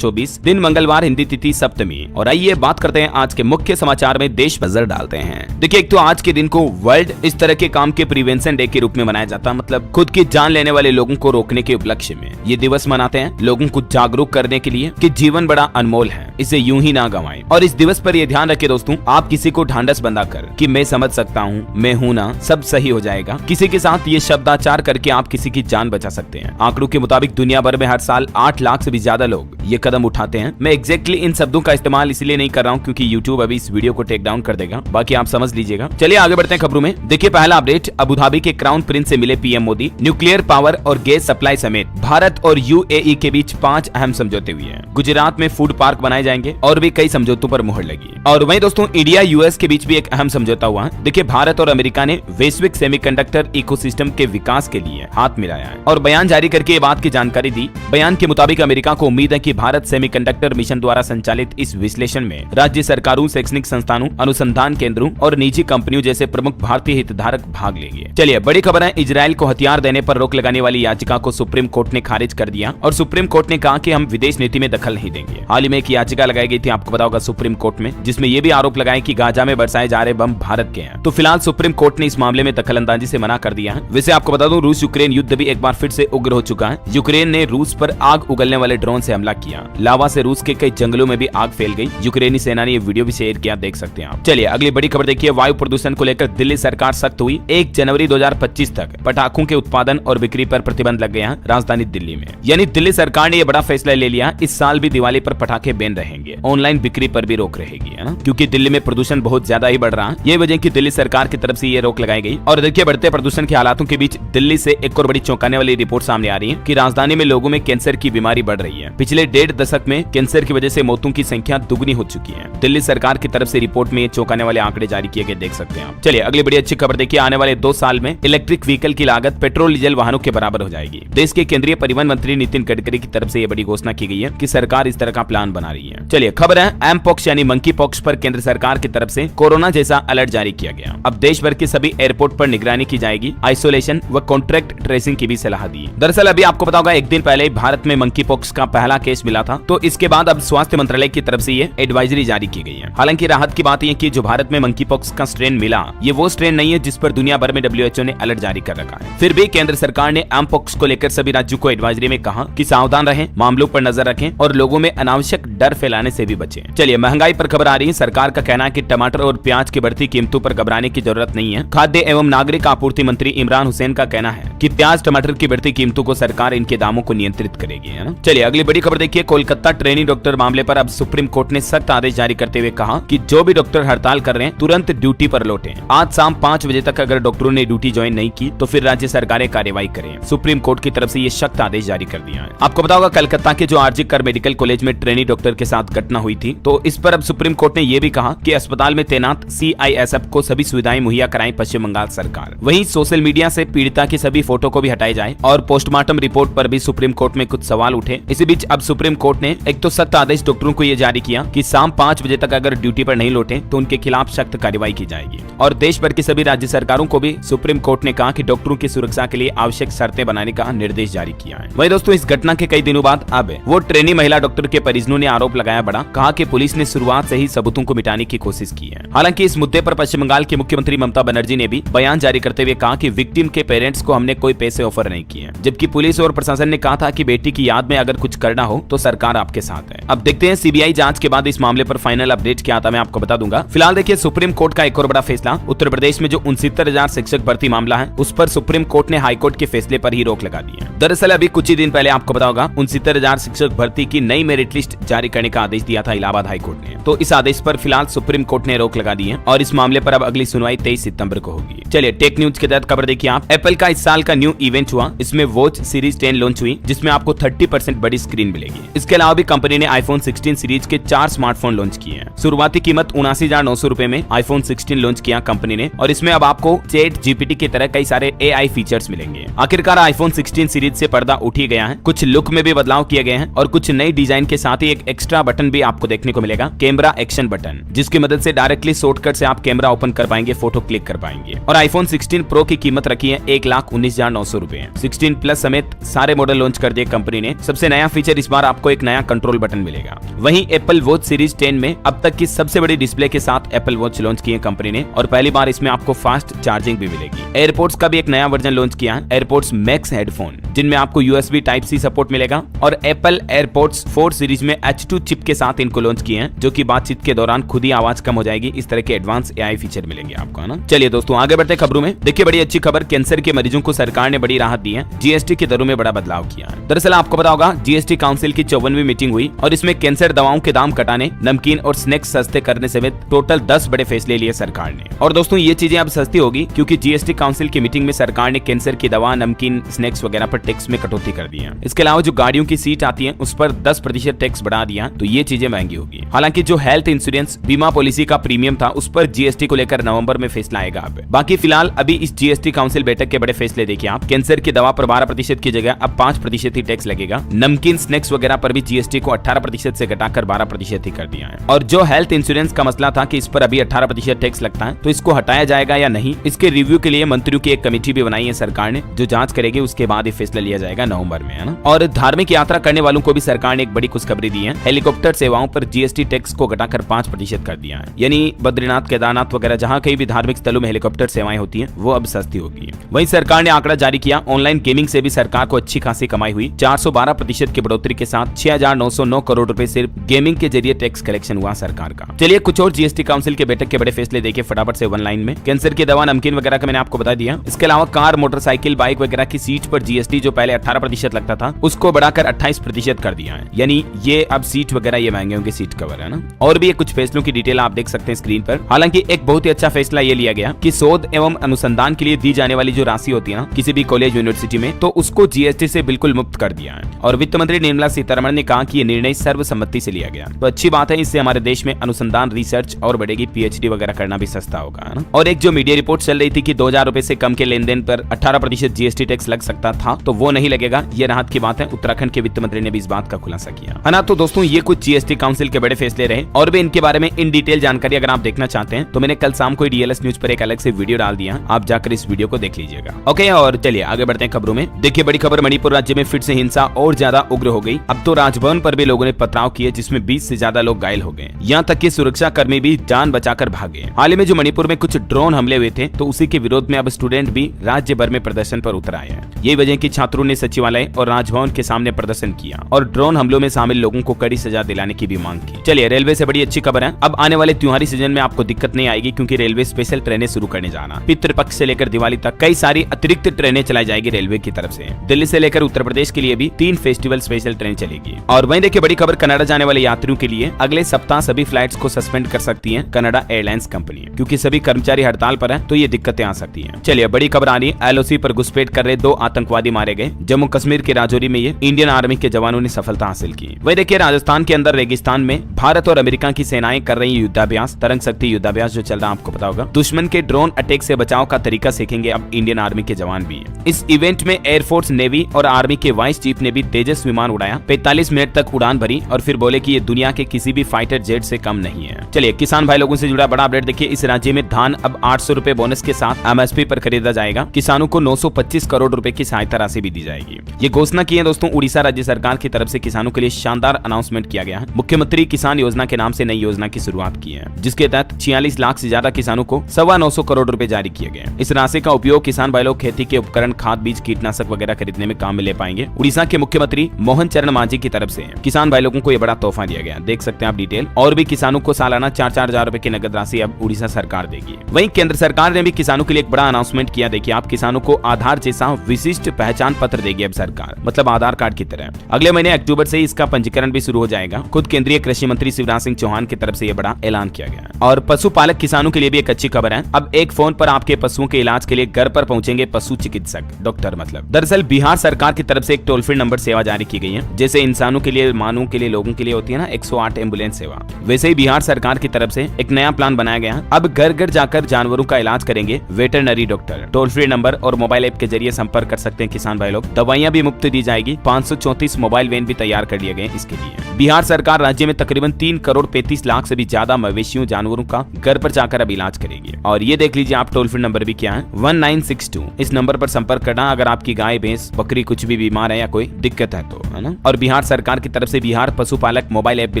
2024, दिन मंगलवार, हिंदी तिथि सप्तमी। और आइए बात करते हैं आज के मुख्य समाचार में, देश नजर डालते हैं। देखिए, एक तो आज के दिन को वर्ल्ड इस तरह के काम के प्रिवेंशन डे के रूप में मनाया जाता है, मतलब खुद की जान लेने वाले लोगों को रोकने के उपलक्ष्य में ये दिवस मनाते हैं, लोगों को जागरूक करने के लिए कि जीवन बड़ा अनमोल है, इसे यूं ही ना गंवाएं। और इस दिवस पर ये ध्यान रखें दोस्तों, आप किसी को ढांढस बंधाकर कि मैं समझ सकता हूँ, मैं हूं ना, सब सही हो जाएगा, किसी के साथ ये शब्दाचार करके आप किसी की जान बचा सकते हैं। आंकड़ों के मुताबिक दुनिया भर में हर साल 8 लाख से भी ज्यादा लोग ये कदम उठाते हैं। मैं एग्जैक्टली इन शब्दों का इस्तेमाल इसलिए नहीं कर रहा हूँ क्योंकि यूट्यूब अभी इस वीडियो को टेक डाउन कर देगा, बाकी आप समझ लीजिएगा। चलिए आगे बढ़ते हैं खबरों में। देखिए, पहला अपडेट, अबू धाबी के क्राउन प्रिंस से मिले पीएम मोदी। न्यूक्लियर पावर और गैस सप्लाई समेत भारत और यूएई के बीच 5 अहम समझौते हुए हैं। गुजरात में फूड पार्क बनाए जाएंगे और भी कई समझौतों पर मुहर लगी। और वहीं दोस्तों, इंडिया यूएस के बीच भी एक अहम समझौता हुआ है। देखिए, भारत और अमेरिका ने वैश्विक सेमीकंडक्टर इकोसिस्टम के विकास के लिए हाथ मिलाया है और बयान जारी करके ये बात की जानकारी दी। बयान के मुताबिक अमेरिका को उम्मीद है कि भारत सेमीकंडक्टर मिशन द्वारा संचालित इस विश्लेषण में राज्य सरकारों, शैक्षणिक संस्थानों, अनुसंधान केंद्रों और निजी कंपनियों जैसे प्रमुख भारतीय हितधारक भाग लेंगे। चलिए, बड़ी खबर है, इजरायल को हथियार देने पर रोक लगाने वाली याचिका को सुप्रीम कोर्ट ने खारिज कर दिया और सुप्रीम कोर्ट ने कहा कि हम विदेश नीति में दखल नहीं देंगे। हाल ही में एक याचिका लगाई गई थी, आपको पता होगा, सुप्रीम कोर्ट में, जिसमें यह भी आरोप लगाए कि गाजा में बरसाए जा रहे बम भारत के हैं। तो फिलहाल सुप्रीम कोर्ट ने इस मामले में दखलंदाजी से मना कर दिया है। वैसे आपको बता दूं, रूस यूक्रेन युद्ध भी एक बार फिर से उग्र हो चुका है। यूक्रेन ने रूस पर आग उगलने वाले ड्रोन से हमला किया। लावा से रूस के कई जंगलों में भी आग फैल गई। यूक्रेनी सेना ने ये वीडियो भी शेयर किया, देख सकते हैं आप। चलिए अगली बड़ी खबर देखिए, वायु प्रदूषण को लेकर दिल्ली सरकार सख्त हुई। 1 जनवरी 2025 तक पटाखों के उत्पादन और बिक्री पर प्रतिबंध लग गया है राजधानी दिल्ली में। यानी दिल्ली सरकार ने यह बड़ा फैसला ले लिया, इस साल भी दिवाली पर पटाखे बैन रहेंगे, ऑनलाइन बिक्री पर भी रोक रहेगी, है ना, क्योंकि दिल्ली में प्रदूषण बहुत ज्यादा ही बढ़ रहा है। ये वजह की दिल्ली सरकार की तरफ से ये रोक लगाई गई। और देखिए, बढ़ते प्रदूषण के हालातों के बीच दिल्ली से एक और बड़ी चौंकाने वाली रिपोर्ट सामने आ रही है कि राजधानी में लोगों में कैंसर की बीमारी बढ़ रही है। पिछले 1.5 दशक में कैंसर की वजह से मौतों की संख्या दुगनी हो चुकी है। दिल्ली सरकार की तरफ से रिपोर्ट में चौंकाने वाले आंकड़े जारी किए गए, देख सकते हैं आप। चलिए अगली बड़ी अच्छी खबर देखिए, आने वाले 2 साल में इलेक्ट्रिक व्हीकल की लागत पेट्रोल डीजल वाहनों के बराबर हो जाएगी। देश के केंद्रीय परिवहन मंत्री नितिन गडकरी की तरफ से यह बड़ी घोषणा की गई है कि सरकार इस तरह का प्लान बना रही है। चलिए खबर है, एम पॉक्स यानी मंकी पॉक्स पर केंद्र सरकार की तरफ से कोरोना जैसा अलर्ट जारी किया गया। अब देश भर के सभी एयरपोर्ट पर निगरानी की जाएगी, आइसोलेशन व कॉन्ट्रैक्ट ट्रेसिंग की भी सलाह दी। दरअसल अभी आपको पता होगा, एक दिन पहले भारत में मंकी पॉक्स का पहला केस मिला था, तो इसके बाद अब स्वास्थ्य मंत्रालय की तरफ से ये एडवाइजरी जारी की गई है। हालांकि राहत की बात यह कि जो भारत में मंकी पॉक्स का स्ट्रेन मिला, ये वो स्ट्रेन नहीं है जिस पर दुनिया भर में WHO ने अलर्ट जारी कर रखा है। फिर भी केंद्र सरकार ने एम पॉक्स को लेकर सभी राज्यों को एडवाइजरी में कहा कि सावधान रहें, मामलों पर नजर रखें और लोगों में अनावश्यक डर फैलाने से भी बचें। चलिए महंगाई पर खबर आ रही है। सरकार का कहना है कि टमाटर और प्याज की बढ़ती कीमतों पर घबराने की जरूरत नहीं है। खाद्य एवं नागरिक आपूर्ति मंत्री इमरान हुसैन का कहना है कि प्याज टमाटर की बढ़ती कीमतों को सरकार इनके दामों को नियंत्रित करेगी, है ना। चलिए अगली बड़ी खबर देखिए, कोलकाता ट्रेनी डॉक्टर मामले पर अब सुप्रीम कोर्ट ने सख्त आदेश जारी करते हुए कहा कि जो भी डॉक्टर हड़ताल कर रहे हैं तुरंत ड्यूटी पर लौटें। आज शाम 5 बजे तक अगर डॉक्टरों ने ड्यूटी ज्वाइन नहीं की तो फिर राज्य सरकारें कार्रवाई करें। सुप्रीम कोर्ट की तरफ से ये सख्त आदेश जारी कर दिया है। आपको पता होगा, कलकत्ता के जो आरजी कर मेडिकल कॉलेज में ट्रेनी डॉक्टर के साथ घटना हुई थी, तो इस पर अब सुप्रीम कोर्ट ने यह भी कहा कि अस्पताल में तैनात CISF को सभी सुविधाएं मुहैया कराएं पश्चिम बंगाल सरकार। वहीं सोशल मीडिया से पीड़िता की सभी फोटो को भी हटाए जाए और पोस्टमार्टम रिपोर्ट पर भी सुप्रीम कोर्ट में कुछ सवाल उठे। इसी बीच अब सुप्रीम कोर्ट ने एक तो सख्त आदेश डॉक्टरों को यह जारी किया कि शाम 5 बजे तक अगर ड्यूटी पर नहीं लौटे तो उनके खिलाफ सख्त कार्रवाई की जाएगी। और देश भर की सभी राज्य सरकारों को भी सुप्रीम कोर्ट ने कहा कि डॉक्टरों की सुरक्षा के लिए आवश्यक शर्तें बनाने का निर्देश जारी किया है। वहीं दोस्तों, इस घटना के कई दिनों बाद अब वो ट्रेनी महिला डॉक्टर के परिजनों ने आरोप लगाया बड़ा, कहा कि पुलिस ने शुरुआत से ही सबूतों को मिटाने की कोशिश की है। हालांकि इस मुद्दे पर पश्चिम बंगाल की मुख्यमंत्री ममता बनर्जी ने भी बयान जारी करते हुए कहा कि विक्टिम के पेरेंट्स को हमने कोई पैसे ऑफर नहीं किए, जबकि पुलिस और प्रशासन ने कहा था कि बेटी की याद में अगर कुछ करना हो तो सरकार आपके साथ है। अब देखते हैं CBI जांच के बाद इस मामले पर फाइनल अपडेट क्या आता, मैं आपको बता दूंगा। फिलहाल देखिए, सुप्रीम कोर्ट का एक और बड़ा फैसला, उत्तर प्रदेश में जो 69,000 शिक्षक भर्ती मामला है उस पर सुप्रीम कोर्ट ने हाईकोर्ट के फैसले पर ही रोक लगा दी है। दरअसल अभी कुछ ही दिन पहले आपको पता होगा 69,000 शिक्षक भर्ती की नई मेरिट लिस्ट जारी करने का आदेश दिया था इलाहाबाद हाईकोर्ट ने, तो इस आदेश पर फिलहाल सुप्रीम कोर्ट ने रोक लगा दी है और इस मामले पर अब अगली सुनवाई 23 सितंबर को होगी। चलिए टेक न्यूज के तहत खबर देखिए आप, एप्पल का इस साल का न्यू इवेंट हुआ, इसमें वॉच सीरीज 10 लॉन्च हुई जिसमें आपको 30% बड़ी स्क्रीन मिलेगी। इसके अलावा भी कंपनी ने iPhone 16 सीरीज के 4 स्मार्टफोन लॉन्च किए हैं। शुरुआती कीमत 79,900 रुपए में iPhone 16 लॉन्च किया कंपनी ने और इसमें अब आपको ChatGPT की तरह कई सारे AI फीचर्स मिलेंगे। आखिरकार iPhone 16 सीरीज से पर्दा उठ ही गया है, कुछ लुक में भी बदलाव किए गए हैं और कुछ नई डिजाइन के साथ ही एक एक्स्ट्रा बटन भी आपको देखने को मिलेगा, कैमरा एक्शन बटन, जिसकी मदद से डायरेक्टली शॉर्टकट से आप कैमरा ओपन कर पाएंगे, फोटो क्लिक कर पाएंगे। और iPhone 16 Pro की कीमत रखी है 1,19,900 रुपए। 16 प्लस समेत सारे मॉडल लॉन्च कर दिए कंपनी ने। सबसे नया फीचर इस बार आपको आपको एक नया कंट्रोल बटन मिलेगा। वहीं एप्पल वॉच सीरीज 10 में अब तक की सबसे बड़ी डिस्प्ले के साथ एप्पल वॉच लॉन्च की है कंपनी ने, और पहली बार इसमें आपको फास्ट चार्जिंग भी मिलेगी। एयरपोर्ट्स का भी एक नया वर्जन लॉन्च किया है, एयरपोर्ट्स मैक्स हेडफोन, जिनमें आपको USB Type-C सपोर्ट मिलेगा। और एप्पल एयरपोर्ट्स 4 सीरीज में H2 चिप के साथ इनको लॉन्च किए हैं, जो कि बातचीत के दौरान खुद ही आवाज कम हो जाएगी। इस तरह के एडवांस AI फीचर मिलेंगे आपको, है ना। चलिए दोस्तों आगे बढ़ते खबरों में। देखिए बड़ी अच्छी खबर, कैंसर के मरीजों को सरकार ने बड़ी राहत दी है, GST की दरों में बड़ा बदलाव किया है। दरअसल आपको पता होगा GST काउंसिल की 54वीं मीटिंग हुई और इसमें कैंसर दवाओं के दाम घटाने, नमकीन और स्नैक्स सस्ते करने समेत टोटल 10 बड़े फैसले लिए सरकार ने। और दोस्तों ये चीजें अब सस्ती होगी क्योंकि GST काउंसिल की मीटिंग में सरकार ने कैंसर की दवा, नमकीन, स्नैक्स वगैरह पर टैक्स में कटौती कर दी है। इसके अलावा जो गाड़ियों की सीट आती है उस पर 10% टैक्स बढ़ा दिया, तो ये चीजें महंगी होगी। हालांकि जो हेल्थ इंश्योरेंस बीमा पॉलिसी का प्रीमियम था उस पर GST को लेकर नवंबर में फैसला आएगा। अब बाकी फिलहाल अभी इस GST काउंसिल बैठक के बड़े फैसले देखिए आप। कैंसर की दवा पर 12% की जगह अब 5% ही टैक्स लगेगा। नमकीन, स्नैक्स वगैरह पर भी GST को 18% से घटाकर 12% ही कर दिया है। और जो हेल्थ इंश्योरेंस का मसला था कि इस पर अभी 18% टैक्स लगता है, तो इसको हटाया जाएगा या नहीं, इसके रिव्यू के लिए मंत्रियों की एक कमेटी भी बनाई है सरकार ने, जो जांच करेगी। उसके बाद ये फैसला लिया जाएगा नवंबर में, है ना। और धार्मिक यात्रा करने वालों को भी सरकार ने एक बड़ी खुशखबरी दी है। हेलीकॉप्टर सेवाओं पर GST टैक्स को घटाकर 5% कर दिया है, यानी बद्रीनाथ, केदारनाथ वगैरह जहां कहीं भी धार्मिक स्थलों में हेलीकॉप्टर सेवाएं होती हैं वो अब सस्ती होगी। वहीं सरकार ने आंकड़ा जारी किया, ऑनलाइन गेमिंग से भी सरकार को अच्छी खासी कमाई हुई। 412% की बढ़ोतरी के साथ 6,909 करोड़ रुपए सिर्फ गेमिंग के जरिए टैक्स कलेक्शन हुआ सरकार का। चलिए कुछ और GST काउंसिल के बैठक के बड़े फैसले देखिए फटाफट से वन लाइन में। कैंसर की दवा, नमकीन वगैरह का मैंने आपको बता दिया। इसके अलावा कार, मोटरसाइकिल, बाइक वगैरह की सीट पर GST जो पहले 18% लगता था उसको बढ़ाकर 28% कर दिया है, यानी ये अब सीट वगैरह ये महंगे होंगे, सीट कवर, है ना। और भी कुछ फैसलों की डिटेल आप देख सकते हैं स्क्रीन पर। हालांकि एक बहुत ही अच्छा फैसला ये लिया गया कि शोध एवं अनुसंधान के लिए दी जाने वाली जो राशि होती है ना किसी भी कॉलेज, यूनिवर्सिटी में, तो उसको GST से बिल्कुल मुक्त कर दिया है। और वित्त मंत्री निर्मला सीतारमण ने कहा कि ये निर्णय सर्वसम्मति से लिया गया, तो अच्छी बात है। इससे हमारे देश में अनुसंधान, रिसर्च और बढ़ेगी, PhD वगैरह करना भी सस्ता होगा, है ना। और एक जो मीडिया रिपोर्ट चल रही थी कि 2,000 रुपए से कम के लेन देन पर 18% GST टैक्स लग सकता था, तो वो नहीं लगेगा। ये राहत की बात है। उत्तराखंड के वित्त मंत्री ने भी इस बात का खुलासा किया, है ना। तो दोस्तों ये कुछ GST काउंसिल के बड़े फैसले रहे, और भी इनके बारे में इन डिटेल जानकारी अगर आप देखना चाहते हैं तो मैंने कल शाम को DLS न्यूज पर एक अलग से वीडियो डाल दिया, आप जाकर इस वीडियो को देख लीजिएगा। ओके, और चलिए आगे बढ़ते हैं खबरों में। देखिए बड़ी खबर, मणिपुर राज्य में फिर से हिंसा और ज्यादा उग्र हो गई। अब तो राजभवन पर भी लोगों ने पथराव किए, जिसमें 20 से ज्यादा लोग घायल हो गए। यहाँ तक कि सुरक्षा कर्मी भी जान बचाकर भागे। हाल ही में जो मणिपुर में कुछ ड्रोन हमले हुए थे, तो उसी के विरोध में अब स्टूडेंट भी राज्य भर में प्रदर्शन पर उतर आए हैं। यही वजह की छात्रों ने सचिवालय और राजभवन के सामने प्रदर्शन किया और ड्रोन हमलों में शामिल लोगों को कड़ी सजा दिलाने की भी मांग की। चलिए रेलवे से बड़ी अच्छी खबर है, अब आने वाले त्योहारी सीजन में आपको दिक्कत नहीं आएगी, क्योंकि रेलवे स्पेशल ट्रेनें शुरू करने जा रहा है। पितृपक्ष से लेकर दिवाली तक कई सारी अतिरिक्त ट्रेनें चलाई जाएगी रेलवे की तरफ से। दिल्ली से लेकर उत्तर प्रदेश के लिए भी 3 फेस्टिवल स्पेशल ट्रेन चलेगी। और वहीं देखिए बड़ी खबर, कनाडा जाने वाले यात्रियों के लिए अगले सप्ताह सभी फ्लाइट्स को सस्पेंड कर सकती है कनाडा एयरलाइंस कंपनी, क्योंकि सभी कर्मचारी हड़ताल पर है, तो ये दिक्कतें आ सकती है। चलिए बड़ी खबर आ रही है, LOC पर घुसपैठ कर रहे 2 आतंकवादी मारे गए। जम्मू कश्मीर के राजौरी में ये इंडियन आर्मी के जवानों ने सफलता हासिल की। वही देखिए राजस्थान के अंदर रेगिस्तान में भारत और अमेरिका की सेनाएं कर रही युद्धाभ्यास, तरंग शक्ति युद्धाभ्यास जो चल रहा है आपको पता होगा। दुश्मन के ड्रोन अटैक से बचाव का तरीका सीखेंगे अब इंडियन आर्मी के जवान भी। इस इवेंट में एयरफोर्स, नेवी और आर्मी के वाइस चीफ ने भी तेजस विमान उड़ाया। 45 मिनट तक उड़ान भरी और फिर बोले कि ये दुनिया के किसी भी फाइटर जेट से कम नहीं है। चलिए किसान भाई लोगों से जुड़ा बड़ा अपडेट देखिए, इस राज्य में धान अब 800 रुपए बोनस के साथ MSP पर खरीदा जाएगा। किसानों को 925 करोड़ रुपए की सहायता राशि भी दी जाएगी। ये घोषणा की है दोस्तों उड़ीसा राज्य सरकार की तरफ से। किसानों के लिए शानदार अनाउंसमेंट किया गया है। मुख्यमंत्री किसान योजना के नाम से नई योजना की शुरुआत की है, जिसके तहत 46 लाख से ज्यादा किसानों को 925 करोड़ रुपए जारी किए गए। इस राशि का उपयोग किसान भाई लोग खेती के उपकरण, खाद, बीज, कीटनाशक वगैरह खरीदने में काम में ले पाएंगे। उड़ीसा के मुख्यमंत्री मोहन चरण मांझी की तरफ से किसान भाई लोगों को ये बड़ा तोहफा दिया गया, देख सकते हैं आप डिटेल। और भी किसानों को सालाना 4-4 हजार रुपए की नगद राशि अब उड़ीसा सरकार देगी। वहीं केंद्र सरकार ने भी किसानों के लिए एक बड़ा अनाउंसमेंट किया। देखिए आप, किसानों को आधार जैसा विशिष्ट पहचान पत्र देगी अब सरकार, मतलब आधार कार्ड की तरह। अगले महीने अक्टूबर से इसका पंजीकरण भी शुरू हो जाएगा। खुद केंद्रीय कृषि मंत्री शिवराज सिंह चौहान की तरफ से यह बड़ा ऐलान किया गया। और पशुपालक किसानों के लिए भी एक अच्छी खबर है, अब एक फोन पर आपके पशुओं के इलाज के लिए घर पर पहुंचेंगे पशु चिकित्सक, डॉक्टर मतलब। दरअसल बिहार सरकार की तरफ से एक टोल फ्री नंबर सेवा जारी की गई है। जैसे इंसानों के लिए, मानवों के लिए, लोगों के लिए होती है ना 108 एम्बुलेंस सेवा, वैसे ही बिहार सरकार की तरफ से एक नया प्लान बनाया गया है। अब घर घर जाकर जानवरों का इलाज करेंगे veterinary doctor. Toll free number और मोबाइल ऐप के जरिए संपर्क कर सकते हैं किसान भाई लोग। दवाइयां भी मुफ्त दी जाएगी। 534 मोबाइल वैन भी तैयार कर लिए गए इसके लिए। बिहार सरकार राज्य में तकरीबन 3 करोड़ 35 लाख से भी ज्यादा मवेशियों जानवरों का घर पर जाकर अब इलाज करेगी। और ये देख लीजिए आप टोल फ्री नंबर भी क्या है 1962। इस नंबर पर संपर्क करना अगर आपकी गाय भैंस बकरी कुछ भी बीमार है या कोई दिक्कत है तो, है ना। और बिहार सरकार की तरफ से बिहार पशुपालक मोबाइल ऐप भी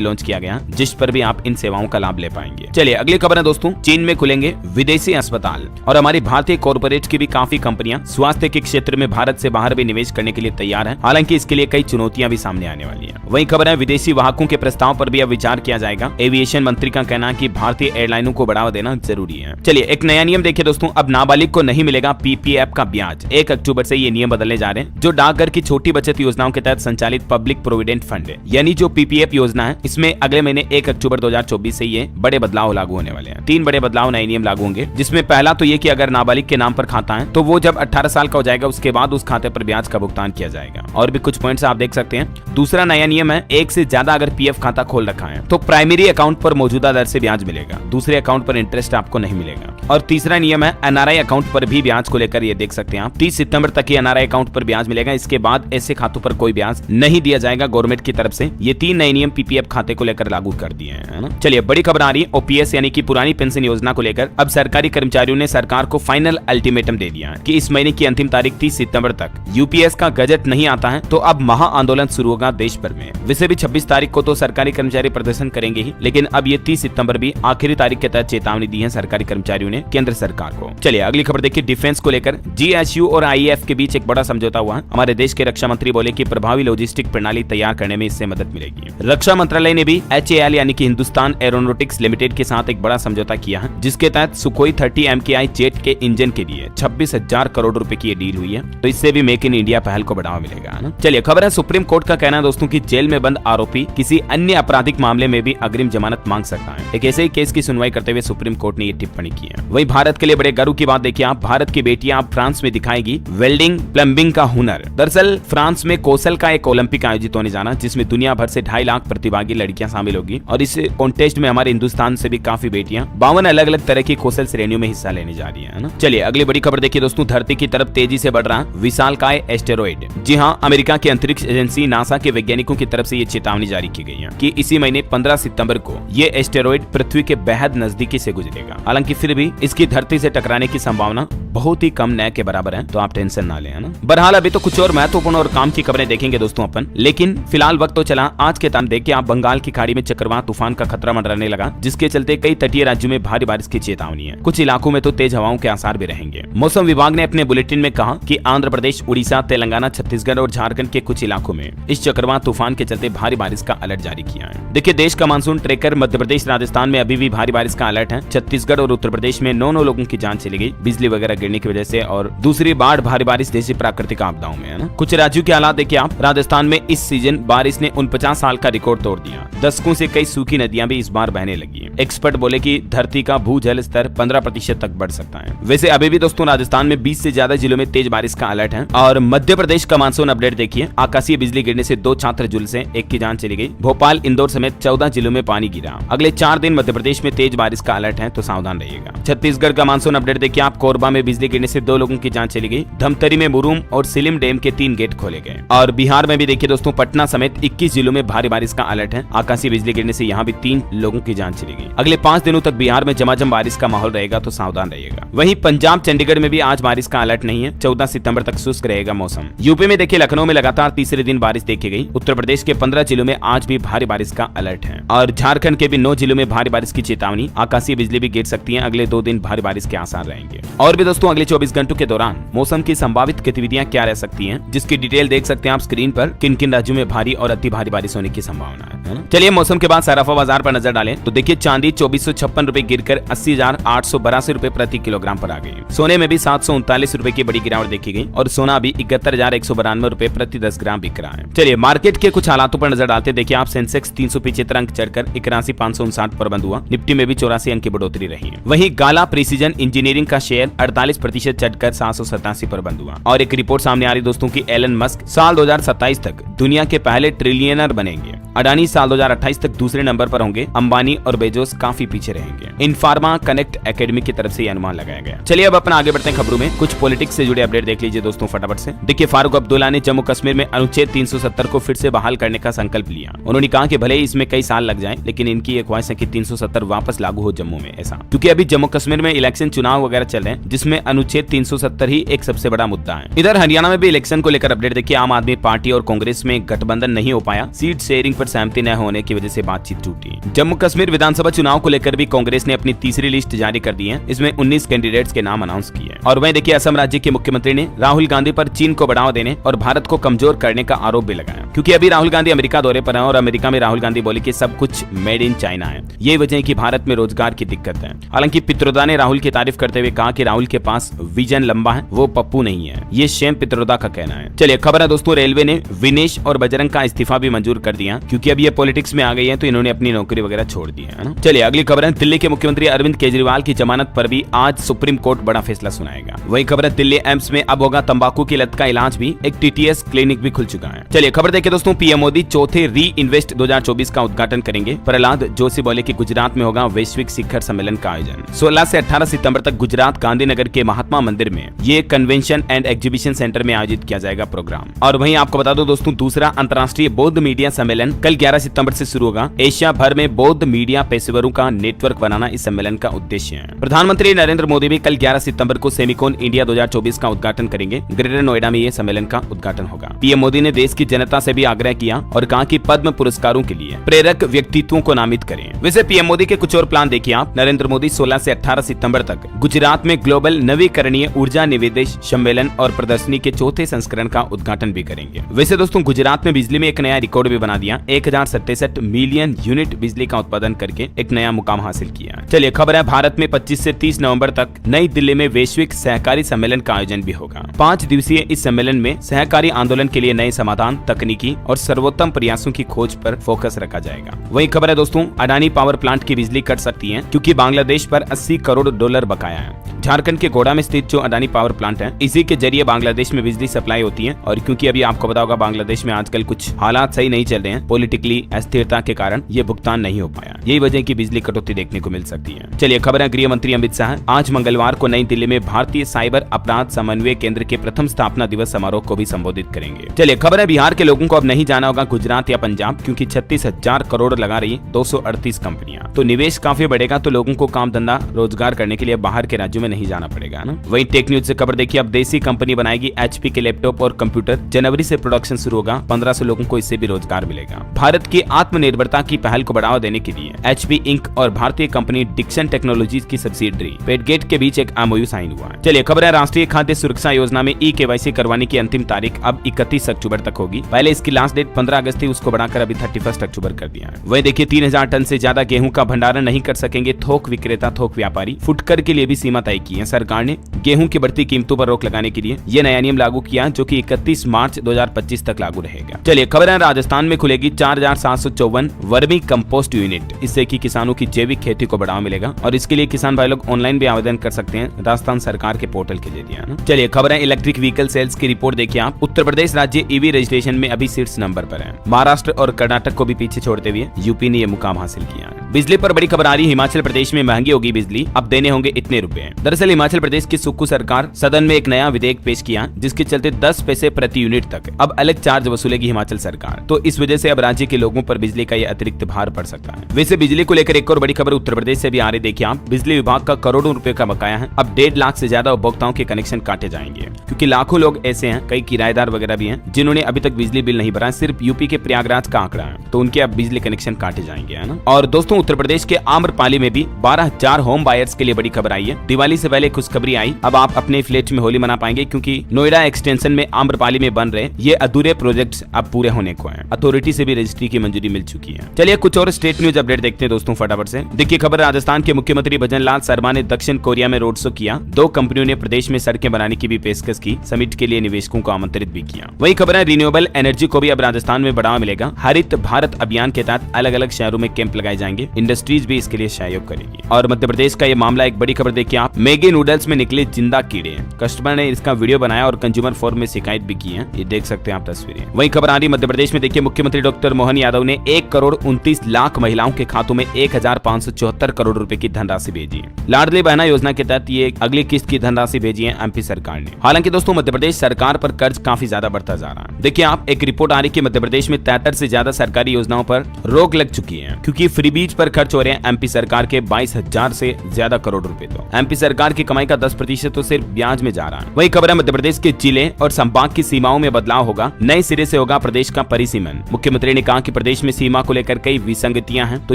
लॉन्च किया गया, जिस पर भी आप इन सेवाओं का लाभ ले पाएंगे। चलिए अगली खबर है दोस्तों, चीन में खुलेंगे विदेशी अस्पताल। और हमारी भारतीय कॉर्पोरेट की भी काफी कंपनियां स्वास्थ्य के क्षेत्र में भारत से बाहर भी निवेश करने के लिए तैयार है। हालांकि इसके लिए कई चुनौतियां भी सामने आने वाली है। वही खबर है विदेशी वाहकों के प्रस्ताव पर भी अब विचार किया जाएगा। एविएशन मंत्री का कहना है कि भारतीय एयरलाइनों को बढ़ावा देना जरूरी है। चलिए एक नया नियम देखिए दोस्तों, अब नाबालिग को नहीं मिलेगा पीपीएफ का ब्याज। 1 अक्टूबर से ये नियम बदलने जा रहे हैं। जो डाकघर की छोटी बचत योजनाओं के तहत संचालित पब्लिक प्रोविडेंट फंड है, यानी जो पीपीएफ योजना है, इसमें अगले महीने 1 अक्टूबर 2024 से ये बड़े बदलाव लागू होने वाले हैं। 3 बड़े बदलाव नए नियम लागू होंगे, जिसमें पहला तो ये कि अगर नाबालिग के नाम पर खाता है तो वो जब 18 साल का हो जाएगा उसके बाद उस खाते पर ब्याज का भुगतान किया जाएगा। और भी कुछ पॉइंट्स आप देख सकते हैं। दूसरा नया नियम है, एक से ज्यादा अगर पीएफ खाता खोल रखा है तो प्राइमरी अकाउंट पर मौजूदा दर से ब्याज मिलेगा, दूसरे अकाउंट पर इंटरेस्ट आपको नहीं मिलेगा। और तीसरा नियम है एनआरआई अकाउंट पर भी ब्याज को लेकर ये देख सकते हैं आप 30 सितंबर तक ही एनआरआई अकाउंट पर ब्याज मिलेगा। इसके बाद ऐसे खातों पर कोई ब्याज नहीं दिया जाएगा गवर्नमेंट की तरफ से। ये 3 नए नियम पीपीएफ खाते को लेकर लागू कर दिए हैं, है ना। चलिए बड़ी खबर आ रही है ओपीएस यानी कि पुरानी पेंशन योजना को लेकर। अब सरकारी कर्मचारियों ने सरकार को फाइनल अल्टीमेटम दे दिया है कि इस महीने की अंतिम तारीख 30 सितंबर तक यूपीएस का गजट नहीं आता है तो अब महा आंदोलन शुरू होगा देश भर में। वैसे भी 26 तारीख को तो सरकारी कर्मचारी प्रदर्शन करेंगे ही, लेकिन अब ये 30 सितंबर भी आखिरी तारीख के तहत चेतावनी दी है सरकारी कर्मचारियों ने केंद्र सरकार को। चलिए अगली खबर देखिए, डिफेंस को लेकर जीएसयू और आईएएफ के बीच एक बड़ा समझौता हुआ है। हमारे देश के रक्षा मंत्री बोले कि प्रभावी लॉजिस्टिक प्रणाली तैयार करने में इससे मदद मिलेगी। रक्षा मंत्रालय ने भी HAL यानी कि हिंदुस्तान एरोनॉटिक्स लिमिटेड के साथ एक बड़ा समझौता किया है, जिसके तहत सुखोई 30 MKI जेट के इंजन के लिए 26,000 करोड़ रुपए की ये डील हुई है। तो इससे भी मेक इन इंडिया पहल को बढ़ावा मिलेगा, है ना। चलिए खबर है, सुप्रीम कोर्ट का कहना है दोस्तों कि जेल में बंद आरोपी किसी अन्य आपराधिक मामले में भी अग्रिम जमानत मांग सकता है। एक ऐसे ही केस की सुनवाई करते हुए सुप्रीम कोर्ट ने ये टिप्पणी की है। वहीं भारत के लिए बड़े गर्व की बात देखिए आप, भारत की बेटियां अब फ्रांस में दिखाएगी वेल्डिंग प्लम्बिंग का हुनर। दरअसल फ्रांस में कौशल का एक ओलंपिक आयोजित होने जाना, जिसमें दुनिया भर से 2.5 लाख प्रतिभागी लड़कियां शामिल होगी। और इस कॉन्टेस्ट में हमारे हिंदुस्तान से भी काफी बेटियां 52 अलग अलग तरह की कौशल श्रेणियों में हिस्सा लेने जा रही है ना। चलिए अगली बड़ी खबर देखिए दोस्तों, धरती की तरफ तेजी से बढ़ रहा विशालकाय एस्टेरॉइड। जी हाँ, अमेरिका की अंतरिक्ष एजेंसी नासा के वैज्ञानिकों की तरफ से ये चेतावनी जारी की गई है कि इसी महीने 15 सितंबर को ये एस्टेरॉइड पृथ्वी के बेहद नजदीकी से गुजरेगा। हालांकि फिर भी इसकी धरती से टकराने की संभावना बहुत ही कम न के बराबर है, तो आप टेंशन ना लें, है ना। बहरहाल अभी तो कुछ और महत्वपूर्ण और काम की खबरें देखेंगे दोस्तों अपन, लेकिन फिलहाल वक्त तो चला आज के तारीख देखिए आप, बंगाल की खाड़ी में चक्रवात तूफान का खतरा मंडराने लगा, जिसके चलते कई तटीय राज्यों में भारी बारिश की चेतावनी है। कुछ इलाकों में तो तेज हवाओं के आसार भी रहेंगे। मौसम विभाग ने अपने बुलेटिन में कहा कि आंध्र प्रदेश, उड़ीसा, तेलंगाना, छत्तीसगढ़ और झारखंड के कुछ इलाकों में इस चक्रवात तूफान के चलते भारी बारिश का अलर्ट जारी किया है। देखिए देश का मानसून ट्रेकर मध्य प्रदेश, राजस्थान में अभी भी भारी बारिश का अलर्ट है। छत्तीसगढ़ और उत्तर प्रदेश में 9 लोगों की जान चली गई बिजली वगैरह गिरने की वजह से, और दूसरी बाढ़, भारी बारिश जैसी प्राकृतिक आपदाओं में, है ना। कुछ राज्यों के हालात देखिए आप, राजस्थान में इस सीजन बारिश ने 49 साल का रिकॉर्ड तोड़ दिया। दशकों से कई सूखी नदियां भी इस बार बहने लगी हैं। एक्सपर्ट बोले कि धरती का भूजल स्तर 15% तक बढ़ सकता है। वैसे अभी भी दोस्तों राजस्थान में 20 से ज्यादा जिलों में तेज बारिश का अलर्ट है। और मध्य प्रदेश का मानसून अपडेट देखिए, आकाशीय बिजली गिरने से 2 छात्र झुलसे, 1 की जान चली गई। भोपाल, इंदौर समेत 14 जिलों में पानी गिरा। अगले 4 दिन मध्य प्रदेश में तेज बारिश का अलर्ट है, तो सावधान रहिएगा। छत्तीसगढ़ का मानसून अपडेट देखिए आप, कोरबा में बिजली गिरने से 2 लोगों की जान चली गई। धमतरी में मुरुम और सिलिम डैम के 3 गेट खोले गए। और बिहार में भी देखिए दोस्तों, पटना समेत 21 जिलों में भारी बारिश का अलर्ट है। आकाशीय बिजली गिरने से यहाँ भी 3 लोगों की जान चली गई। अगले 5 दिनों तक बिहार में झमाझम बारिश का माहौल रहेगा, तो सावधान रहिएगा। वहीं पंजाब, चंडीगढ़ में भी आज बारिश का अलर्ट नहीं है। 14 सितंबर तक शुष्क रहेगा मौसम। यूपी में देखिए लखनऊ में लगातार तीसरे दिन बारिश देखी गई। उत्तर प्रदेश के 15 जिलों में आज भी भारी बारिश का अलर्ट है। और झारखंड के भी 9 जिलों में भारी बारिश की चेतावनी। आकाशीय बिजली भी गिर सकती है। अगले 2 दिन भारी बारिश के आसार रहेंगे। और भी दोस्तों अगले 24 घंटों के दौरान मौसम की संभावित गतिविधियां क्या रह सकती हैं, जिसकी डिटेल देख सकते हैं आप स्क्रीन पर। किन किन राज्यों में भारी और अति भारी बारिश होने की संभावना है ना। चलिए मौसम के बाद सराफा बाजार पर नजर डालें तो देखिए चांदी 2456 रुपए गिरकर 80,882 रुपए प्रति किलोग्राम पर आ गई। सोने में भी 739 रुपए की बड़ी गिरावट देखी गई और सोना भी 71,192 रुपए प्रति 10 ग्राम बिक रहा है। चलिए मार्केट के कुछ हालातों पर नजर डालते देखिए आप। सेंसेक्स 375 अंक चढ़कर 81,559 पर बंद हुआ। निफ्टी में भी 84 अंक की बढ़ोतरी रही। वहीं गाला प्रिसीजन इंजीनियरिंग का शेयर 48% चढ़कर 787 पर बंद हुआ। और एक रिपोर्ट सामने आ रही दोस्तों की एलन मस्क साल 2027 तक दुनिया के पहले ट्रिलियनर बनेंगे। अडानी साल 2028 तक दूसरे नंबर पर होंगे, अंबानी और बेजोस काफी पीछे रहेंगे। इनफार्मा कनेक्ट एकेडमी की तरफ से यह अनुमान लगाया गया। चलिए अब अपना आगे बढ़ते हैं खबरों में। कुछ पॉलिटिक्स से जुड़े अपडेट देख लीजिए दोस्तों फटाफट से। देखिए, फारूक अब्दुल्ला ने जम्मू कश्मीर में अनुच्छेद 370 को फिर से बहाल करने का संकल्प लिया। उन्होंने कहा कि भले ही इसमें कई साल लग जाएं, लेकिन इनकी एक ख्वाहिश है कि 370 वापस लागू हो जम्मू में। ऐसा क्योंकि अभी जम्मू कश्मीर में इलेक्शन चुनाव वगैरह चल रहे हैं, जिसमें अनुच्छेद 370 ही एक सबसे बड़ा मुद्दा है। इधर हरियाणा में भी इलेक्शन को लेकर अपडेट देखिए। आम आदमी पार्टी और कांग्रेस में गठबंधन नहीं हो पाया, सीट शेयरिंग पर सहमति न होने की वजह से बातचीत टूटी। जम्मू कश्मीर विधानसभा चुनाव को लेकर भी कांग्रेस ने अपनी तीसरी लिस्ट जारी कर दी है। इसमें 19 कैंडिडेट्स के नाम अनाउंस किए। और वहीं देखिए, असम राज्य के मुख्यमंत्री ने राहुल गांधी पर चीन को बढ़ावा देने और भारत को कमजोर करने का आरोप भी लगाया, क्योंकि अभी राहुल गांधी अमेरिका दौरे पर हैं और अमेरिका में राहुल गांधी बोले कि सब कुछ मेड इन चाइना है। यही वजह है कि भारत में रोजगार की दिक्कत है। हालांकि पित्रोदा ने राहुल की तारीफ करते हुए कहा कि राहुल के पास विजन लंबा है, वो पप्पू नहीं है। ये शेम पित्रोदा का कहना है। चलिए खबर है दोस्तों, रेलवे ने विनेश और बजरंग का इस्तीफा भी मंजूर कर दिया, क्योंकि अब ये पॉलिटिक्स में आ गई है तो इन्होंने अपनी नौकरी वगैरह छोड़ दी है ना। चलिए अगली खबर है, दिल्ली के मुख्यमंत्री अरविंद केजरीवाल की जमानत पर भी आज सुप्रीम कोर्ट बड़ा फैसला सुनाएगा। वही खबर है, दिल्ली एम्स में अब होगा तंबाकू की लत का इलाज भी। एक टीटीएस क्लिनिक भी खुल चुका है। चलिए खबर देखिए दोस्तों, पीएम मोदी चौथे री इन्वेस्ट 2024 का उद्घाटन करेंगे। प्रहलाद जोशी बोले कि गुजरात में होगा वैश्विक शिखर सम्मेलन का आयोजन। 16 से 18 सितंबर तक गुजरात गांधीनगर के महात्मा मंदिर में ये कन्वेंशन एंड एग्जीबिशन सेंटर में आयोजित किया जाएगा प्रोग्राम। और वहीं आपको बता दो दोस्तों, दूसरा अंतर्राष्ट्रीय बौद्ध मीडिया सम्मेलन कल 11 सितंबर से शुरू होगा। एशिया भर में बौद्ध मीडिया पेशेवरों का नेटवर्क बनाना इस सम्मेलन का उद्देश्य है। प्रधानमंत्री नरेंद्र मोदी भी कल 11 सितंबर को सेमिकॉन इंडिया 2024 का उद्घाटन करेंगे। ग्रेटर नोएडा में ये सम्मेलन का उद्घाटन होगा। पीएम मोदी ने देश की जनता से भी आग्रह किया और कहा कि पद्म पुरस्कारों के लिए प्रेरक व्यक्तित्वों को नामित करें। वैसे पीएम मोदी के कुछ और प्लान देखिए आप। नरेंद्र मोदी 16 से 18 सितंबर तक गुजरात में ग्लोबल नवीकरणीय ऊर्जा निवेश सम्मेलन और प्रदर्शनी के चौथे संस्करण का उद्घाटन भी करेंगे। वैसे दोस्तों, गुजरात में बिजली में एक नया रिकॉर्ड भी बना दिया। 1067 मिलियन यूनिट बिजली का उत्पादन करके एक नया मुकाम हासिल किया। चलिए खबर है, भारत में 25 से 30 नवंबर तक नई दिल्ली में वैश्विक सहकारी सम्मेलन का आयोजन भी होगा। 5 दिवसीय इस सम्मेलन में सहकारी आंदोलन के लिए नए समाधान, तकनीकी और सर्वोत्तम प्रयासों की खोज पर फोकस रखा जाएगा। वही खबर है दोस्तों, अडानी पावर प्लांट की बिजली कट सकती है, क्योंकि बांग्लादेश पर $80 करोड़ बकाया है। झारखंड के गोड़ा में स्थित जो अडानी पावर प्लांट है, इसी के जरिए बांग्लादेश में बिजली सप्लाई होती है। और क्योंकि अभी आपको पता होगा बांग्लादेश में आजकल कुछ हालात सही नहीं चल रहे हैं, पॉलिटिकली अस्थिरता के कारण ये भुगतान नहीं हो पाया। यही वजह की बिजली कटौती देखने को मिल सकती है। चलिए खबर है, गृह मंत्री अमित शाह आज मंगलवार को नई दिल्ली में भारतीय साइबर अपराध समन्वय केंद्र के प्रथम स्थापना दिवस समारोह को भी संबोधित करेंगे। चलिए खबर है, बिहार के लोगों को अब नहीं जाना होगा गुजरात या पंजाब, क्योंकि 36,000 करोड़ लगा रही 238 कंपनियां। तो निवेश काफी बढ़ेगा, तो लोगों को काम धंधा रोजगार करने के लिए बाहर के राज्यों में नहीं जाना पड़ेगा ना। वही टेक न्यूज से खबर देखिए, अब देसी कंपनी बनाएगी HP के लैपटॉप और कंप्यूटर। जनवरी से प्रोडक्शन शुरू होगा। 1500 लोगों को इससे भी रोजगार मिलेगा। भारत की आत्मनिर्भरता की पहल को बढ़ावा देने के लिए HP इंक और भारतीय कंपनी डिक्सन टेक्नोलॉजीज की सब्सिडरी पेडगेट के बीच एक MOU साइन हुआ है। चलिए खबर है, राष्ट्रीय खाद्य सुरक्षा योजना में E-KYC करवाने की अंतिम तारीख अब 31 अक्टूबर तक होगी। पहले इसकी लास्ट डेट 15 अगस्त थी, उसको बढ़ाकर अभी 31 अक्टूबर कर दिया है। वही देखिए, 3000 टन से ज्यादा गेहूं का भंडारण नहीं कर सकेंगे थोक विक्रेता, थोक व्यापारी। फुटकर के लिए भी सीमा तय की है सरकार ने। गेहूं की बढ़ती कीमतों पर रोक लगाने के लिए यह नया नियम लागू किया, जो कि 31 मार्च 2025 तक लागू रहेगा। चलिए खबर है, राजस्थान में खुलेगी 4754 वर्मी कंपोस्ट यूनिट। इससे कि किसानों की जैविक खेती को बढ़ावा मिलेगा और इसके लिए किसान भाई लोग ऑनलाइन भी आवेदन कर सकते हैं राजस्थान सरकार के पोर्टल के जरिए। चलिए खबर है, इलेक्ट्रिक व्हीकल सेल्स की रिपोर्ट देखिए आप। उत्तर प्रदेश राज्य EV रजिस्ट्रेशन में अभी शीर्ष नंबर पर है। महाराष्ट्र और कर्नाटक को भी पीछे छोड़ते हुए यूपी ने यह मुकाम हासिल किया है। बिजली पर बड़ी खबर आ रही है, हिमाचल प्रदेश में महंगी होगी बिजली, अब देने होंगे इतने रुपए। दरअसल हिमाचल प्रदेश की सुक्खू सरकार सदन में एक नया विधेयक पेश किया, जिसके चलते 10 पैसे प्रति यूनिट तक अब अलग चार्ज वसूलेगी हिमाचल सरकार। तो इस वजह से अब राज्य के लोगों पर बिजली का यह अतिरिक्त भार पड़ सकता है। वैसे बिजली को लेकर एक और बड़ी खबर उत्तर प्रदेश से भी आ रही, देखिए आप। बिजली विभाग का करोड़ों रुपए का बकाया है। अब 1.5 लाख से ज्यादा उपभोक्ताओं के कनेक्शन काटे जाएंगे, क्योंकि लाखों लोग ऐसे हैं, कई किराएदार वगैरह भी हैं, जिन्होंने अभी तक बिजली बिल नहीं भरा। सिर्फ यूपी के प्रयागराज का आंकड़ा है, तो उनके अब बिजली कनेक्शन काटे जाएंगे, है ना। और दोस्तों, उत्तर प्रदेश के आम्रपाली में भी 12,000 होम बायर्स के लिए बड़ी खबर आई है। दिवाली से पहले खुशखबरी आई, अब आप अपने फ्लैट में होली मना पाएंगे, क्योंकि नोएडा एक्सटेंशन में आम्रपाली में बन रहे ये अधूरे प्रोजेक्ट्स अब पूरे होने को हैं। अथॉरिटी से भी रजिस्ट्री की मंजूरी मिल चुकी है। चलिए कुछ और स्टेट न्यूज अपडेट देखते हैं दोस्तों फटाफट से। देखिए खबर, राजस्थान के मुख्यमंत्री भजन लाल शर्मा ने दक्षिण कोरिया में रोड शो किया। 2 कंपनियों ने प्रदेश में सड़कें बनाने की भी पेशकश की। समिट के लिए निवेशकों को आमंत्रित भी किया। वही खबर है, रिन्यूएबल एनर्जी को भी अब राजस्थान में बढ़ावा मिलेगा। हरित भारत अभियान के तहत अलग अलग शहरों में कैंप लगाए जाएंगे। इंडस्ट्रीज भी इसके लिए सहयोग करेगी। और मध्य प्रदेश का ये मामला, एक बड़ी खबर देखिए आप, मैगी नूडल्स में निकले जिंदा कीड़े। कस्टमर ने इसका वीडियो बनाया और कंज्यूमर फोरम में शिकायत भी की है, ये देख सकते हैं आप तस्वीरें। वही खबर आ रही मध्य प्रदेश में देखिए, मुख्यमंत्री डॉक्टर मोहन यादव ने 1,29,00,000 महिलाओं के खातों में 1,574 करोड़ रुपए की धनराशि भेजी। लाडली बहना योजना के तहत ये अगली किस्त की धनराशि भेजी है एमपी सरकार ने। हालांकि दोस्तों मध्य प्रदेश सरकार पर कर्ज काफी ज्यादा बढ़ता जा रहा है। देखिए आप, एक रिपोर्ट आ रही कि मध्य प्रदेश में 73 से ज्यादा सरकारी योजनाओं पर रोक लग चुकी है, क्योंकि फ्रीबीज पर खर्च हो रहे हैं एमपी सरकार के 22,000 से ज्यादा करोड़ रुपए। तो एमपी सरकार की कमाई का 10% तो सिर्फ ब्याज में जा रहा है। वही खबर है मध्य प्रदेश के जिले और संभाग की सीमाओं में बदलाव होगा, नए सिरे से होगा प्रदेश का परिसीमन। मुख्यमंत्री ने कहा कि प्रदेश में सीमा को लेकर कई विसंगतियां हैं, तो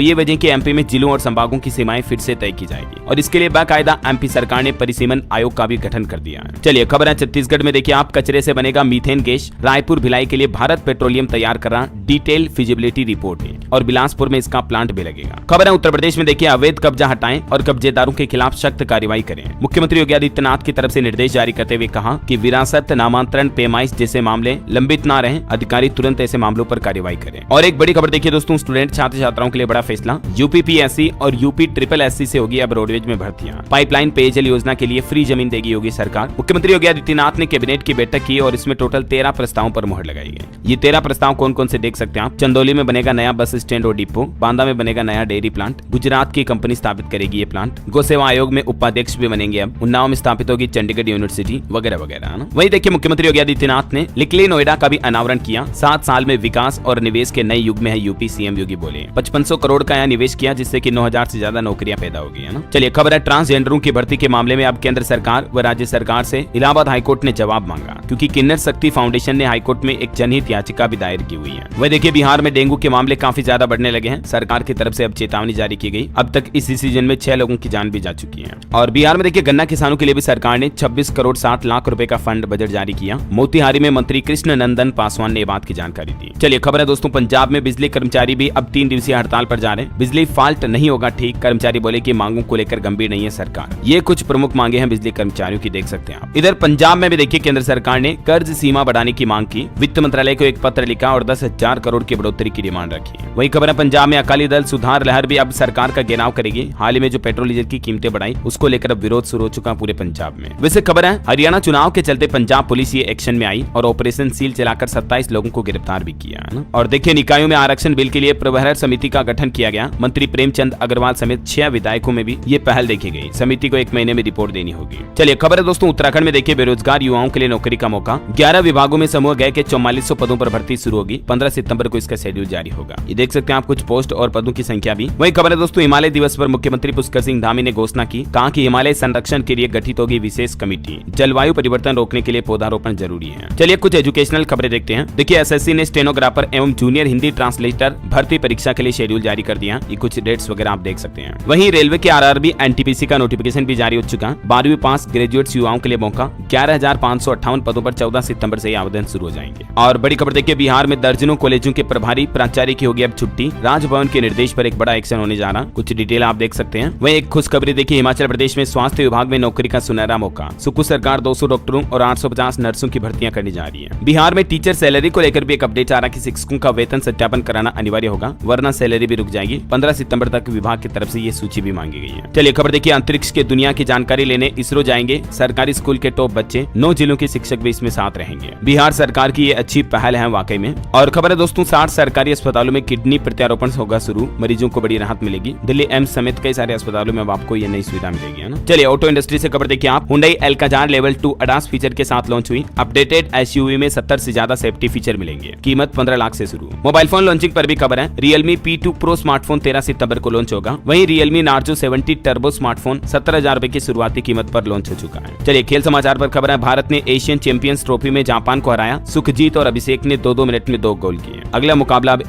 ये वजह कि एमपी में जिलों और संभागों की सीमाएं फिर से तय की जाएगी और इसके लिए बाकायदा एमपी सरकार ने परिसीमन आयोग का भी गठन कर दिया है। चलिए खबर है छत्तीसगढ़ में देखिए आप, कचरे से बनेगा मीथेन गैस। रायपुर भिलाई के लिए भारत पेट्रोलियम तैयार कर रहा डिटेल फिजिबिलिटी रिपोर्ट है और बिलासपुर में इसका प्लांट भी लगेगा। खबर है उत्तर प्रदेश में देखिए, अवैध कब्जा हटाएं और कब्जेदारों के खिलाफ सख्त कार्रवाई करें। मुख्यमंत्री योगी आदित्यनाथ की तरफ से निर्देश जारी करते हुए कहा कि विरासत, नामांतरण, पेमाइश जैसे मामले लंबित न रहें, अधिकारी तुरंत ऐसे मामलों पर कार्रवाई करें। और एक बड़ी खबर देखिए दोस्तों, स्टूडेंट छात्र छात्राओं के लिए बड़ा फैसला, यूपीपीएससी और यूपी-SSC से होगी अब रोडवेज में भर्तियां। पाइपलाइन पेयजल योजना के लिए फ्री जमीन देगी योगी सरकार। मुख्यमंत्री योगी आदित्यनाथ ने कैबिनेट की बैठक की और इसमें टोटल 13 प्रस्तावों पर मुहर लगाई गई। ये 13 प्रस्ताव कौन कौन से देख सकते हैं आप। चंदौली में बनेगा नया बस स्टैंड और डिपो, बांदा में बनेगा नया डेयरी प्लांट, गुजरात की कंपनी स्थापित करेगी ये प्लांट, गौ सेवा आयोग में उपाध्यक्ष भी बनेंगे, अब उन्नाव में स्थापित होगी चंडीगढ़ यूनिवर्सिटी वगैरह वगैरह ना। वही देखिए मुख्यमंत्री योगी आदित्यनाथ ने लिटल नोएडा का भी अनावरण किया। 7 साल में विकास और निवेश के नए युग में है यूपी, सीएम योगी बोले। 5500 करोड़ का यहाँ निवेश किया, जिससे कि 9,000 से ज्यादा नौकरियां पैदा होगी, है ना। चलिए खबर है ट्रांसजेंडरों की भर्ती के मामले में अब केंद्र सरकार व राज्य सरकार से इलाहाबाद हाईकोर्ट ने जवाब मांगा, क्योंकि किन्नर शक्ति फाउंडेशन ने हाईकोर्ट में एक जनहित याचिका भी दायर की हुई है। वह देखिए बिहार में डेंगू के मामले काफी ज्यादा बढ़ने लगे हैं। सरकार की तरफ से अब चेतावनी जारी की गई। अब तक इस सीजन में 6 लोगों की जान भी जा चुकी है। और बिहार में देखिए गन्ना किसानों के लिए भी सरकार ने 26 करोड़ 60 लाख रुपए का फंड बजट जारी किया। मोतिहारी में मंत्री कृष्ण नंदन पासवान ने बात की जानकारी दी। चलिए खबर है दोस्तों, पंजाब में बिजली कर्मचारी भी अब 3 दिवसीय हड़ताल पर जा रहे हैं। बिजली फॉल्ट नहीं होगा ठीक, कर्मचारी बोले कि मांगों को लेकर गंभीर नहीं है सरकार। ये कुछ प्रमुख मांगे हैं बिजली कर्मचारियों की, देख सकते हैं आप। इधर पंजाब में भी देखिए केंद्र सरकार ने कर्ज सीमा बढ़ाने की मांग की। वित्त मंत्रालय को एक पत्र लिखा और 10,000 करोड़ की बढ़ोतरी की डिमांड रखी। वही खबर है पंजाब में अकाली दल सुधार लहर भी अब सरकार का घेराव करेगी। हाल ही में जो पेट्रोल डीजल की कीमतें बढ़ाई, उसको लेकर अब विरोध शुरू हो चुका पूरे पंजाब में। वैसे खबर है हरियाणा चुनाव के चलते पंजाब पुलिस ये एक्शन में आई और ऑपरेशन सील चलाकर 27 लोगों को गिरफ्तार भी किया है ना। और देखिए निकायों में आरक्षण बिल के लिए प्रबंधन समिति का गठन किया गया। मंत्री प्रेमचंद अग्रवाल समेत 6 विधायकों में भी ये पहल देखी गई। समिति को 1 महीने में रिपोर्ट देनी होगी। चलिए खबर है दोस्तों, उत्तराखंड में देखिए बेरोजगार युवाओं के लिए नौकरी का मौका। 11 विभागों में समूह गए के 4400 पदों पर भर्ती शुरू होगी। 15 सितंबर को इसका शेड्यूल जारी होगा। ये देख सकते हैं आप कुछ पोस्ट और पदों की संख्या भी। वही खबर है दोस्तों, हिमालय दिवस पर मुख्यमंत्री पुष्कर सिंह धामी ने घोषणा की, कहा कि हिमालय संरक्षण के लिए गठित होगी विशेष कमेटी। जलवायु परिवर्तन रोकने के लिए पौधारोपण जरूरी है। चलिए कुछ एजुकेशनल खबरें देखते हैं। देखिए एसएससी ने स्टेनोग्राफर एवं जूनियर हिंदी ट्रांसलेटर भर्ती परीक्षा के लिए शेड्यूल जारी कर दिया। ये कुछ डेट्स वगैरह आप देख सकते हैं। वहीं रेलवे के आरआरबी एनटीपीसी का नोटिफिकेशन भी जारी हो चुका। 12वीं पास ग्रेजुएट्स युवाओं के लिए मौका। 11,558 पदों पर 14 सितंबर से आवेदन शुरू हो जाएंगे। और बड़ी खबर देखिए, बिहार में दर्जनों कॉलेजों के प्रभारी प्राचार्य की होगी अब छुट्टी। राजभवन के निर्देश पर एक बड़ा एक्शन होने जा रहा। कुछ डिटेल आप देख सकते हैं। वहीं एक खुशखबरी देखिए, हिमाचल प्रदेश में स्वास्थ्य विभाग में नौकरी का सुनहरा मौका। सुकू सरकार 200 डॉक्टरों और 850 नर्सों की भर्तियां करने जा रही है। बिहार में टीचर सैलरी को लेकर भी एक अपडेट आ रहा कि शिक्षकों का वेतन सत्यापन कराना अनिवार्य होगा, वरना सैलरी भी रुक जाएगी। 15 सितंबर तक विभाग की तरफ से ये सूची भी मांगी गई है। चलिए खबर देखिए, अंतरिक्ष के दुनिया की जानकारी लेने इसरो जाएंगे सरकारी स्कूल के टॉप बच्चे। 9 जिलों के शिक्षक भी इसमें साथ रहेंगे। बिहार सरकार की ये अच्छी पहल है वाकई में। और खबर है दोस्तों, 60 सरकारी अस्पतालों में किडनी प्रत्यारोपण होगा शुरू। मरीजों को बड़ी राहत मिलेगी। दिल्ली एम्स समेत कई सारे अस्पतालों में अब आपको ये नई सुविधा मिलेगी, है ना। चलिए ऑटो इंडस्ट्री से खबर देखिए आप, हुंडई एल्काजार लेवल 2 अडास फीचर के साथ लॉन्च हुई। अपडेटेड एसयूवी में 70 से ज्यादा सेफ्टी फीचर मिलेंगे। कीमत 15 लाख से शुरू। मोबाइल फोन लॉन्चिंग पर भी खबर है। Realme P2 Pro स्मार्टफोन 13 सितंबर को लॉन्च होगा। वहीं Realme Narzo 70 टर्बो स्मार्टफोन 17,000 रुपए की शुरुआती कीमत पर लॉन्च हो चुका है। चलिए खेल समाचार पर खबर है, भारत ने एशियन चैंपियंस ट्रॉफी में जापान को हराया। सुखजीत और अभिषेक ने 2-2 मिनट में 2 गोल किए। अगला मुकाबला अब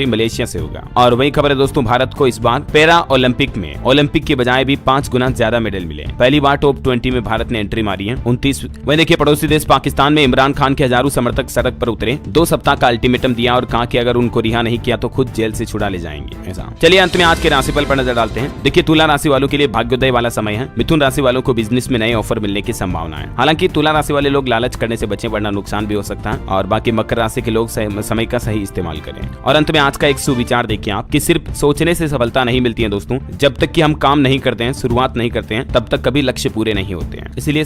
मलेशिया से होगा। और वही खबर है दोस्तों, भारत को इस बार पैरा ओलंपिक में ओलंपिक के बजाय भी 5 गुना ज्यादा मेडल मिले। पहली बार टॉप 20 में भारत ने एंट्री मारी है। 29। वही देखिए पड़ोसी देश पाकिस्तान में इमरान खान के हजारों समर्थक सड़क पर उतरे। 2 सप्ताह का अल्टीमेटम दिया और कहा कि अगर उनको रिहा नहीं किया तो खुद जेल से छुड़ा ले जाएंगे। ऐसा। चलिए अंत में आज के राशिफल पर नजर डालते हैं। देखिए तुला राशि वालों के लिए भाग्योदय वाला समय है। मिथुन राशि वालों को बिजनेस में नए ऑफर मिलने की संभावना है। हालांकि तुला राशि वाले लोग लालच करने से बचें, वरना नुकसान भी हो सकता है। और बाकी मकर राशि के लोग समय का सही इस्तेमाल करें। और अंत में आज का एक सुविचार देखिए आप, कि सिर्फ सोचने से सफलता नहीं मिलती है दोस्तों, जब तक कि हम काम नहीं करते हैं, शुरुआत नहीं करते हैं, तब तक कभी लक्ष्य पूरे नहीं होते हैं। इसलिए